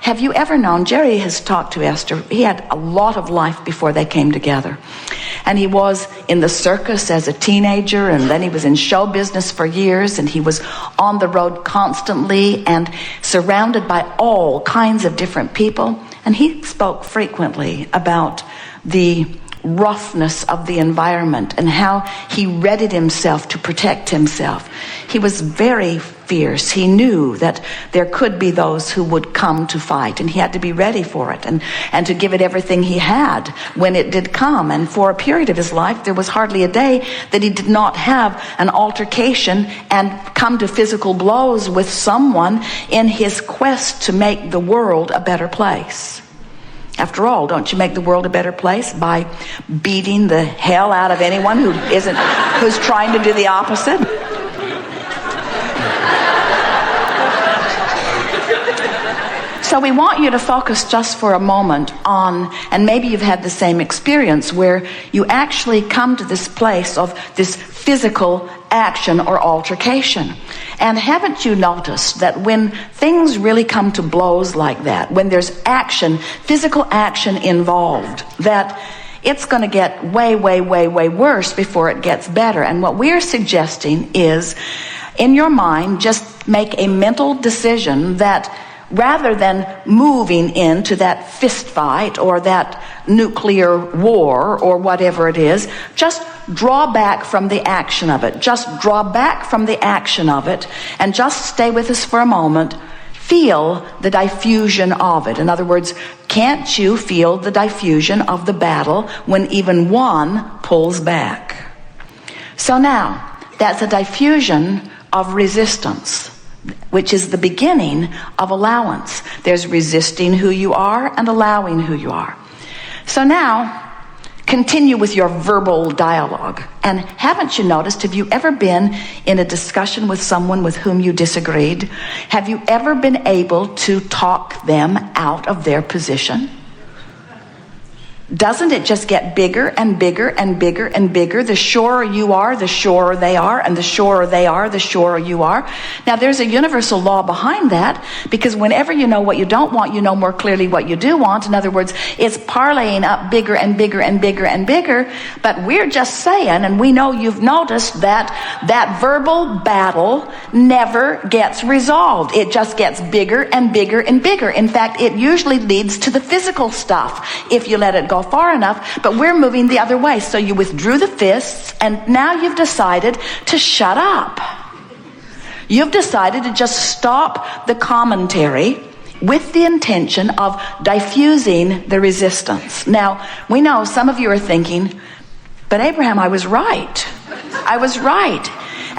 have you ever known, Jerry has talked to Esther, he had a lot of life before they came together. And he was in the circus as a teenager, and then he was in show business for years, and he was on the road constantly and surrounded by all kinds of different people. And he spoke frequently about the roughness of the environment and how he readied himself to protect himself. He was very fierce. He knew that there could be those who would come to fight, and he had to be ready for it and to give it everything he had when it did come. And for a period of his life, there was hardly a day that he did not have an altercation and come to physical blows with someone in his quest to make the world a better place. After all, don't you make the world a better place by beating the hell out of anyone who's trying to do the opposite? So we want you to focus just for a moment on, and maybe you've had the same experience, where you actually come to this place of this physical action or altercation. And haven't you noticed that when things really come to blows like that, when there's action, physical action involved, that it's going to get way, way, way, way worse before it gets better? And what we're suggesting is, in your mind, just make a mental decision that rather than moving into that fist fight or that nuclear war or whatever it is, just draw back from the action of it. Just draw back from the action of it and just stay with us for a moment. Feel the diffusion of it. In other words, can't you feel the diffusion of the battle when even one pulls back? So now, that's a diffusion of resistance, which is the beginning of allowance. There's resisting who you are and allowing who you are. So now, continue with your verbal dialogue. And haven't you noticed, have you ever been in a discussion with someone with whom you disagreed? Have you ever been able to talk them out of their position? Doesn't it just get bigger and bigger and bigger and bigger? The surer you are, the surer they are, and the surer they are, the surer you are. Now, there's a universal law behind that, because whenever you know what you don't want, you know more clearly what you do want. In other words, it's parlaying up bigger and bigger and bigger and bigger. But we're just saying, and we know you've noticed that verbal battle never gets resolved. It just gets bigger and bigger and bigger. In fact, it usually leads to the physical stuff if you let it go far enough, but we're moving the other way. So you withdrew the fists, and now you've decided to shut up. You've decided to just stop the commentary with the intention of diffusing the resistance. Now, we know some of you are thinking, but Abraham, I was right. I was right.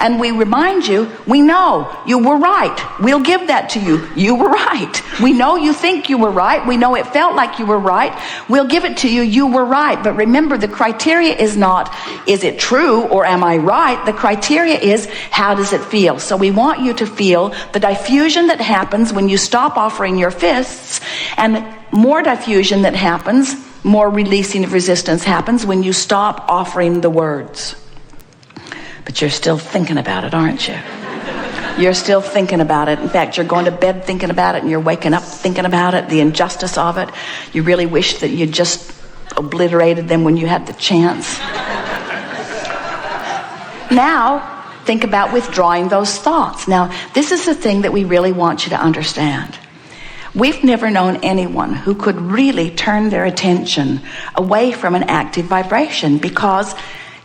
And we remind you, we know you were right. We'll give that to you. You were right. We know you think you were right. We know it felt like you were right. We'll give it to you. You were right. But remember, the criteria is not, is it true or am I right? The criteria is, how does it feel? So we want you to feel the diffusion that happens when you stop offering your fists, and more diffusion that happens, more releasing of resistance happens when you stop offering the words. But you're still thinking about it, aren't you? You're still thinking about it. In fact, you're going to bed thinking about it, and you're waking up thinking about it, the injustice of it. You really wish that you just obliterated them when you had the chance. Now, think about withdrawing those thoughts. Now, this is the thing that we really want you to understand. We've never known anyone who could really turn their attention away from an active vibration, because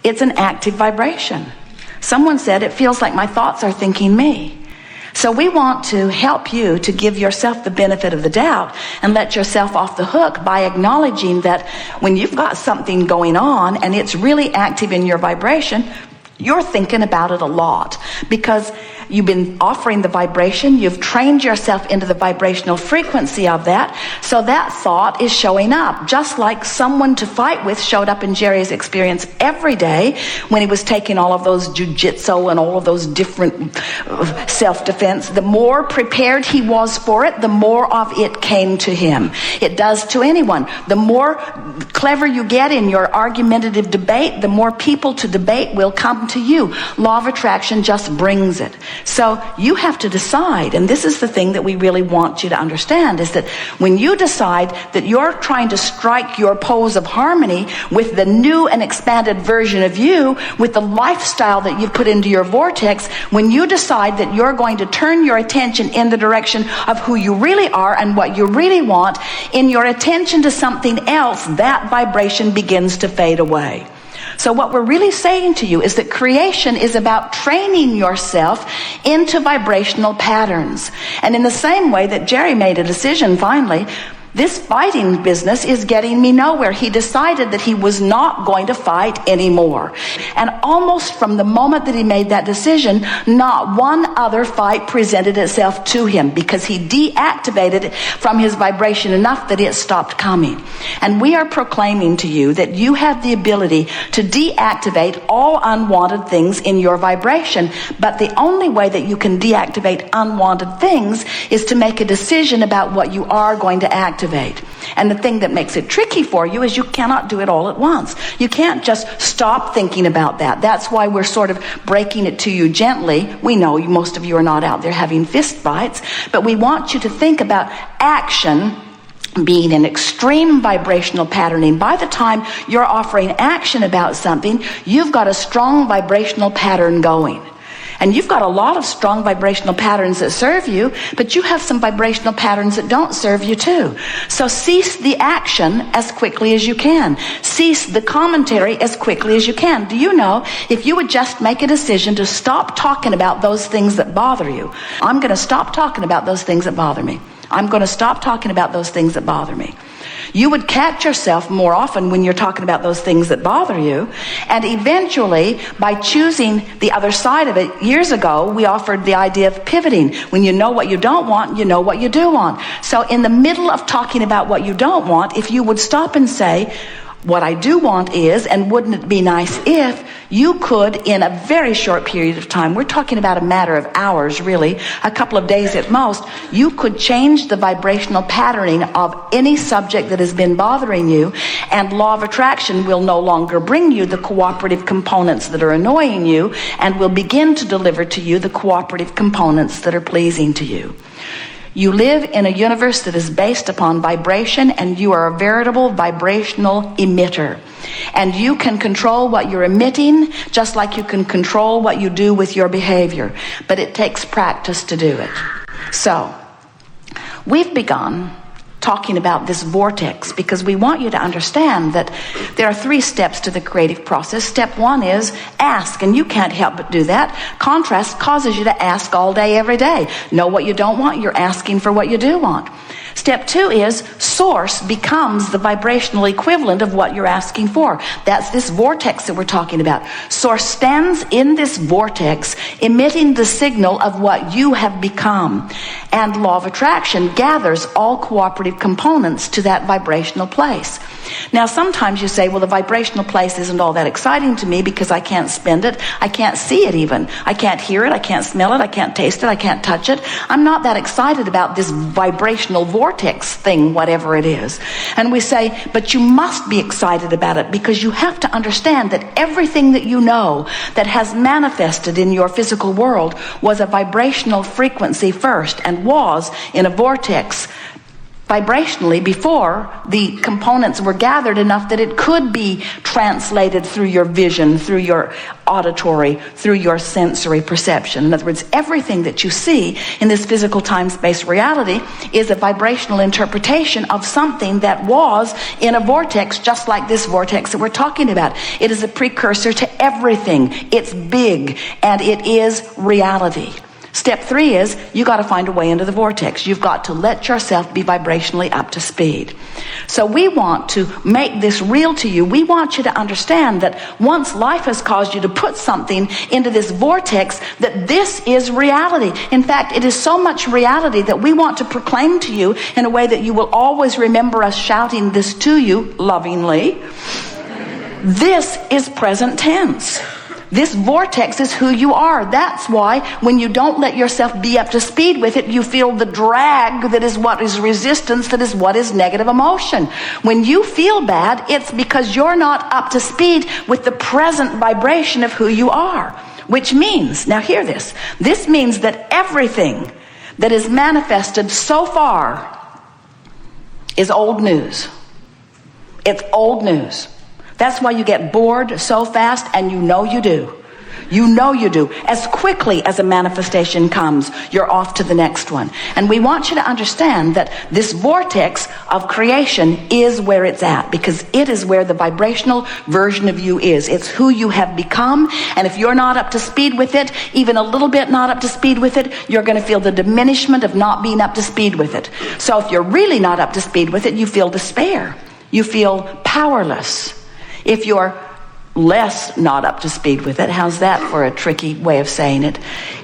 it's an active vibration. Someone said, it feels like my thoughts are thinking me. So we want to help you to give yourself the benefit of the doubt and let yourself off the hook by acknowledging that when you've got something going on and it's really active in your vibration, you're thinking about it a lot, because you've been offering the vibration, you've trained yourself into the vibrational frequency of that, so that thought is showing up. Just like someone to fight with showed up in Jerry's experience every day when he was taking all of those jujitsu and all of those different self-defense. The more prepared he was for it, the more of it came to him. It does to anyone. The more clever you get in your argumentative debate, the more people to debate will come to you. Law of attraction just brings it. So you have to decide, and this is the thing that we really want you to understand, is that when you decide that you're trying to strike your pose of harmony with the new and expanded version of you, with the lifestyle that you've put into your vortex, when you decide that you're going to turn your attention in the direction of who you really are and what you really want, in your attention to something else, that vibration begins to fade away. So what we're really saying to you is that creation is about training yourself into vibrational patterns. And in the same way that Jerry made a decision finally, this fighting business is getting me nowhere. He decided that he was not going to fight anymore. And almost from the moment that he made that decision, not one other fight presented itself to him, because he deactivated it from his vibration enough that it stopped coming. And we are proclaiming to you that you have the ability to deactivate all unwanted things in your vibration. But the only way that you can deactivate unwanted things is to make a decision about what you are going to activate. And the thing that makes it tricky for you is you cannot do it all at once. You can't just stop thinking about that. That's why we're sort of breaking it to you gently. We know most of you are not out there having fist fights, but we want you to think about action being an extreme vibrational patterning. By the time you're offering action about something, you've got a strong vibrational pattern going. And you've got a lot of strong vibrational patterns that serve you, but you have some vibrational patterns that don't serve you too. So cease the action as quickly as you can. Cease the commentary as quickly as you can. Do you know, if you would just make a decision to stop talking about those things that bother you, I'm going to stop talking about those things that bother me. I'm going to stop talking about those things that bother me. You would catch yourself more often when you're talking about those things that bother you. And eventually, by choosing the other side of it, years ago, we offered the idea of pivoting. When you know what you don't want, you know what you do want. So in the middle of talking about what you don't want, if you would stop and say, what I do want is, and wouldn't it be nice if, you could, in a very short period of time, we're talking about a matter of hours really, a couple of days at most, you could change the vibrational patterning of any subject that has been bothering you, and law of attraction will no longer bring you the cooperative components that are annoying you, and will begin to deliver to you the cooperative components that are pleasing to you. You live in a universe that is based upon vibration, and you are a veritable vibrational emitter. And you can control what you're emitting just like you can control what you do with your behavior. But it takes practice to do it. So, we've begun talking about this vortex because we want you to understand that there are 3 steps to the creative process. Step 1 is ask, and you can't help but do that. Contrast causes you to ask all day, every day. Know what you don't want, you're asking for what you do want. Step 2 is source becomes the vibrational equivalent of what you're asking for. That's this vortex that we're talking about. Source stands in this vortex, emitting the signal of what you have become. And law of attraction gathers all cooperative components to that vibrational place. Now, sometimes you say, well, the vibrational place isn't all that exciting to me because I can't spend it. I can't see it even. I can't hear it. I can't smell it. I can't taste it. I can't touch it. I'm not that excited about this vibrational vortex thing, whatever it is. And we say, but you must be excited about it because you have to understand that everything that you know that has manifested in your physical world was a vibrational frequency first and was in a vortex vibrationally before the components were gathered enough that it could be translated through your vision, through your auditory, through your sensory perception. In other words, everything that you see in this physical time-space reality is a vibrational interpretation of something that was in a vortex, just like this vortex that we're talking about. It is a precursor to everything. It's big, and it is reality. Step 3 is you got to find a way into the vortex. You've got to let yourself be vibrationally up to speed. So we want to make this real to you. We want you to understand that once life has caused you to put something into this vortex, that this is reality. In fact, it is so much reality that we want to proclaim to you in a way that you will always remember us shouting this to you lovingly. This is present tense. This vortex is who you are. That's why when you don't let yourself be up to speed with it, you feel the drag that is what is resistance, that is what is negative emotion. When you feel bad, it's because you're not up to speed with the present vibration of who you are. which means, now hear this means that everything that is manifested so far is old news. It's old news. That's why you get bored so fast, and you know you do. You know you do. As quickly as a manifestation comes, you're off to the next one. And we want you to understand that this vortex of creation is where it's at, because it is where the vibrational version of you is. It's who you have become. And if you're not up to speed with it, even a little bit not up to speed with it, you're going to feel the diminishment of not being up to speed with it. So if you're really not up to speed with it, you feel despair. You feel powerless. If you're less not up to speed with it, how's that for a tricky way of saying it?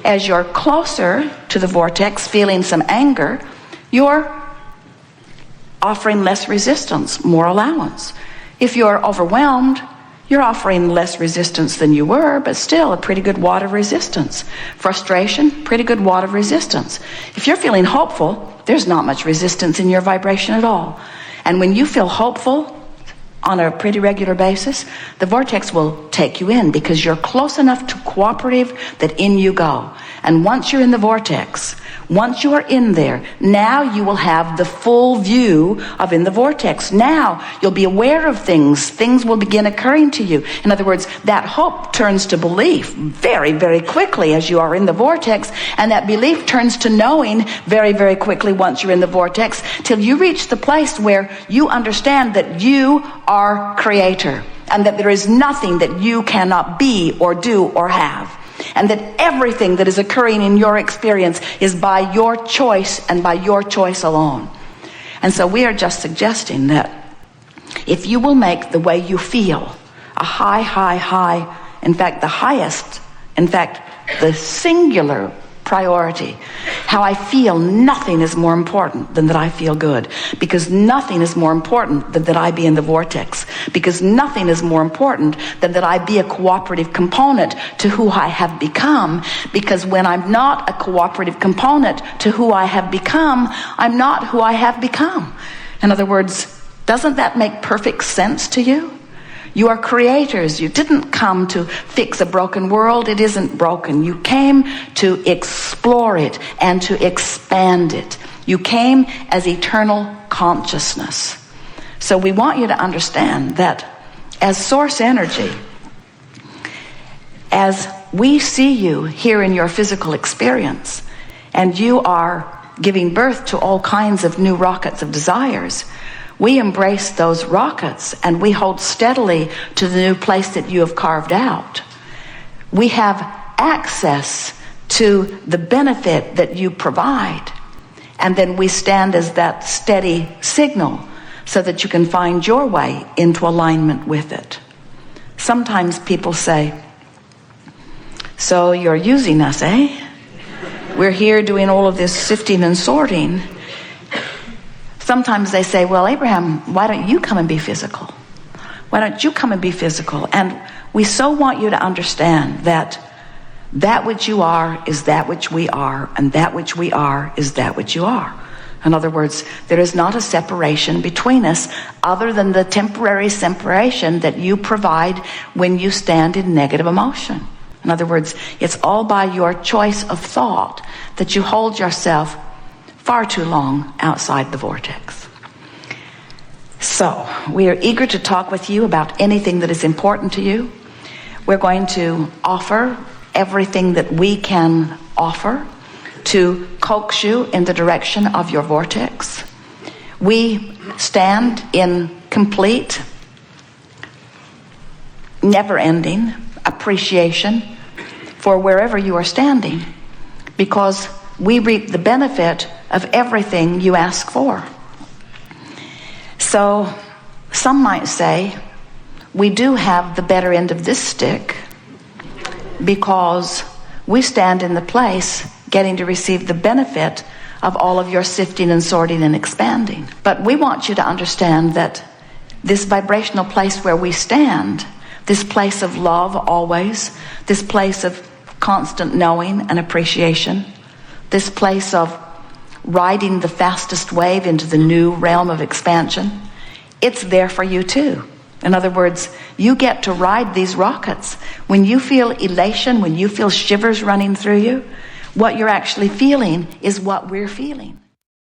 As you're closer to the vortex, feeling some anger, you're offering less resistance, more allowance. If you're overwhelmed, you're offering less resistance than you were, but still a pretty good wad of resistance. Frustration, pretty good wad of resistance. If you're feeling hopeful, there's not much resistance in your vibration at all. And when you feel hopeful on a pretty regular basis, the vortex will take you in, because you're close enough to cooperative that in you go. And once you're in the vortex, once you are in there, now you will have the full view of in the vortex. Now you'll be aware of things. Things will begin occurring to you. In other words, that hope turns to belief very, very quickly as you are in the vortex. And that belief turns to knowing very, very quickly once you're in the vortex, till you reach the place where you understand that you are creator, and that there is nothing that you cannot be or do or have. And that everything that is occurring in your experience is by your choice and by your choice alone. And so we are just suggesting that if you will make the way you feel a high, high, high, in fact the highest, in fact the singular priority, how I feel, nothing is more important than that I feel good, because nothing is more important than that I be in the vortex, because nothing is more important than that I be a cooperative component to who I have become, because when I'm not a cooperative component to who I have become, I'm not who I have become. In other words, doesn't that make perfect sense to you? You are creators. You didn't come to fix a broken world. It isn't broken. You came to explore it and to expand it. You came as eternal consciousness. So we want you to understand that as source energy, as we see you here in your physical experience, and you are giving birth to all kinds of new rockets of desires, we embrace those rockets and we hold steadily to the new place that you have carved out. We have access to the benefit that you provide, and then we stand as that steady signal so that you can find your way into alignment with it. Sometimes people say, so you're using us, eh? We're here doing all of this sifting and sorting. Sometimes they say, well, Abraham, why don't you come and be physical? Why don't you come and be physical? And we so want you to understand that that which you are is that which we are, and that which we are is that which you are. In other words, there is not a separation between us other than the temporary separation that you provide when you stand in negative emotion. In other words, it's all by your choice of thought that you hold yourself far too long outside the vortex. So, we are eager to talk with you about anything that is important to you. We're going to offer everything that we can offer to coax you in the direction of your vortex. We stand in complete, never-ending appreciation for wherever you are standing, because we reap the benefit of everything you ask for. So some might say we do have the better end of this stick, because we stand in the place getting to receive the benefit of all of your sifting and sorting and expanding. But we want you to understand that this vibrational place where we stand, this place of love always, this place of constant knowing and appreciation, this place of riding the fastest wave into the new realm of expansion, it's there for you too. In other words, you get to ride these rockets. When you feel elation, when you feel shivers running through you, what you're actually feeling is what we're feeling.